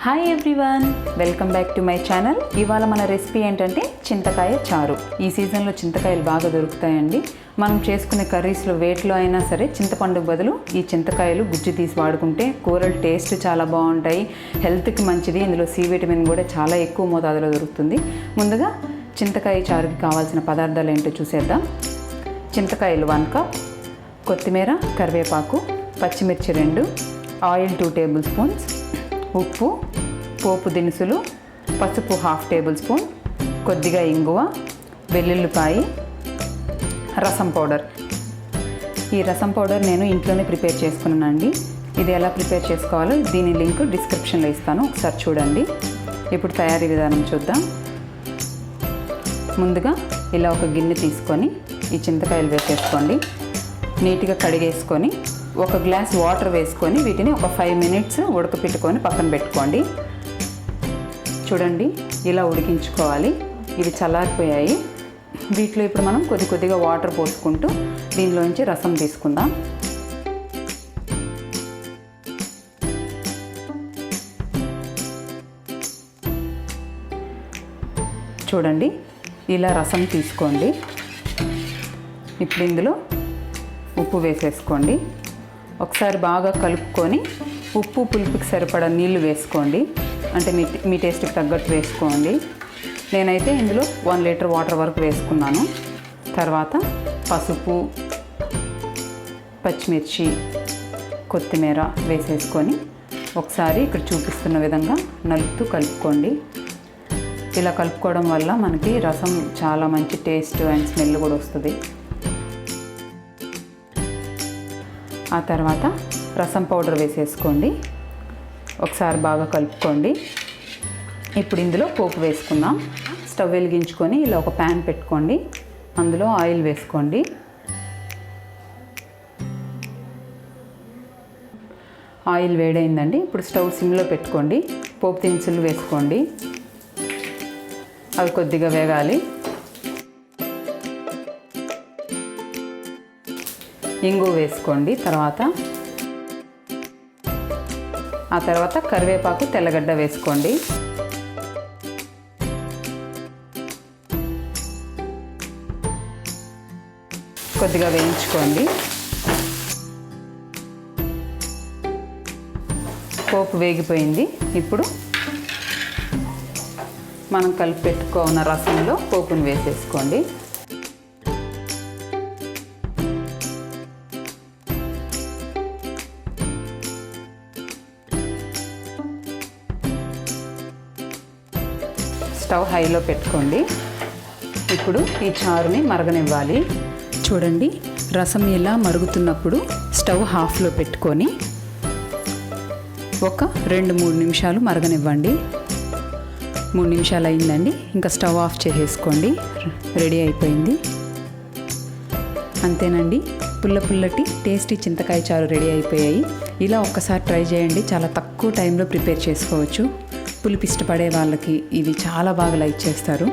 Hi everyone, welcome back to my channel. ఇవాళ మన recipe ఏంటంటే చింతకాయ చారు. ఈ సీజన్లో చింతకాయలు బాగా దొరుకుతాయండి. మనం చేసుకునే కర్రీస్లో వేట్లో అయినా సరే చింతపండుకు బదులు ఈ చింతకాయలు గుజ్జు తీసి వాడుకుంటే కూరలు టేస్ట్ చాలా బాగుంటాయి, హెల్త్కి మంచిది. ఇందులో సి విటమిన్ కూడా చాలా ఎక్కువ మోతాదులో దొరుకుతుంది. ముందుగా చింతకాయ చారుకి కావాల్సిన పదార్థాలు ఏంటో చూసేద్దాం. చింతకాయలు 1 కప్, కొత్తిమీర, కరివేపాకు, పచ్చిమిర్చి 2, ఆయిల్ 2 టేబుల్ స్పూన్స్, ఉప్పు, పోపు దినుసులు, పసుపు 1/2 టేబుల్ స్పూన్, కొద్దిగా ఇంగువ, వెల్లుల్లిపాయి, రసం పౌడర్. ఈ రసం పౌడర్ నేను ఇంట్లోనే ప్రిపేర్ చేసుకున్నానండి. ఇది ఎలా ప్రిపేర్ చేసుకోవాలో దీని లింక్ డిస్క్రిప్షన్లో ఇస్తాను, ఒకసారి చూడండి. ఇప్పుడు తయారీ విధానం చూద్దాం. ముందుగా ఇలా ఒక గిన్నె తీసుకొని ఈ చింతకాయలు వేసేసుకోండి. నీట్గా కడిగేసుకొని 1 గ్లాస్ వాటర్ వేసుకొని వీటిని ఒక 5 మినిట్స్ ఉడకపెట్టుకొని పక్కన పెట్టుకోండి. చూడండి, ఇలా ఉడికించుకోవాలి. ఇవి చల్లారిపోయాయి. వీటిలో ఇప్పుడు మనం కొద్దిగా వాటర్ పోసుకుంటూ దీనిలోంచి రసం తీసుకుందాం. చూడండి, ఇలా రసం తీసుకోండి. ఇప్పుడు ఇందులో ఉప్పు వేసేసుకోండి. ఒకసారి బాగా కలుపుకొని ఉప్పు పులుపుకి సరిపడా నీళ్లు వేసుకోండి. అంటే మీ టేస్ట్కి తగ్గట్టు వేసుకోండి. నేనైతే ఇందులో 1 లీటర్ వాటర్ వరకు వేసుకున్నాను. తర్వాత పసుపు, పచ్చిమిర్చి, కొత్తిమీర వేసేసుకొని ఒకసారి ఇక్కడ చూపిస్తున్న విధంగా నలుపుతూ కలుపుకోండి. ఇలా కలుపుకోవడం వల్ల మనకి రసం చాలా మంచి టేస్ట్ అండ్ స్మెల్ కూడా వస్తుంది. ఆ తర్వాత రసం పౌడర్ వేసేసుకోండి. ఒకసారి బాగా కలుపుకోండి. ఇప్పుడు ఇందులో పోపు వేసుకుందాం. స్టవ్ వెలిగించుకొని ఇలా ఒక ప్యాన్ పెట్టుకోండి. అందులో ఆయిల్ వేసుకోండి. ఆయిల్ వేడైందండి. ఇప్పుడు స్టవ్ సిమ్లో పెట్టుకోండి. పోపు దినుసులు వేసుకోండి. అవి కొద్దిగా వేగాలి. ఇంగు వేసుకోండి. ఆ తర్వాత కరివేపాకు, తెల్లగడ్డ వేసుకోండి. కొద్దిగా వేయించుకోండి. పోపు వేగిపోయింది. ఇప్పుడు మనం కలిపి పెట్టుకున్న రసంలో పోపును వేసేసుకోండి. స్టవ్ హైలో పెట్టుకోండి. ఇప్పుడు ఈ చారుని మరగనివ్వాలి. చూడండి, రసం ఇలా మరుగుతున్నప్పుడు స్టవ్ హాఫ్లో పెట్టుకొని ఒక 2-3 నిమిషాలు మరగనివ్వండి. 3 నిమిషాలు అయిందండి. ఇంకా స్టవ్ ఆఫ్ చేసేసుకోండి. రెడీ అయిపోయింది. అంతేనండి, పుల్లటి టేస్టీ చింతకాయ చారు రెడీ అయిపోయాయి. ఇలా ఒక్కసారి ట్రై చేయండి. చాలా తక్కువ టైంలో ప్రిపేర్ చేసుకోవచ్చు. పులుపు ఇష్టపడే వాళ్ళకి ఇవి చాలా బాగా లైక్ చేస్తారు.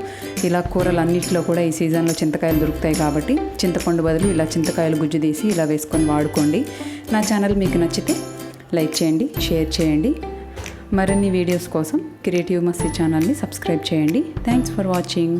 ఇలా కూరలు అన్నింటిలో కూడా ఈ సీజన్లో చింతకాయలు దొరుకుతాయి కాబట్టి చింతపండు బదులు ఇలా చింతకాయలు గుజ్జు తీసి ఇలా వేసుకొని వాడుకోండి. నా ఛానల్ మీకు నచ్చితే లైక్ చేయండి, షేర్ చేయండి. మరిన్ని వీడియోస్ కోసం క్రియేటివ్ మస్తీ ఛానల్ని సబ్స్క్రైబ్ చేయండి. Thanks for watching.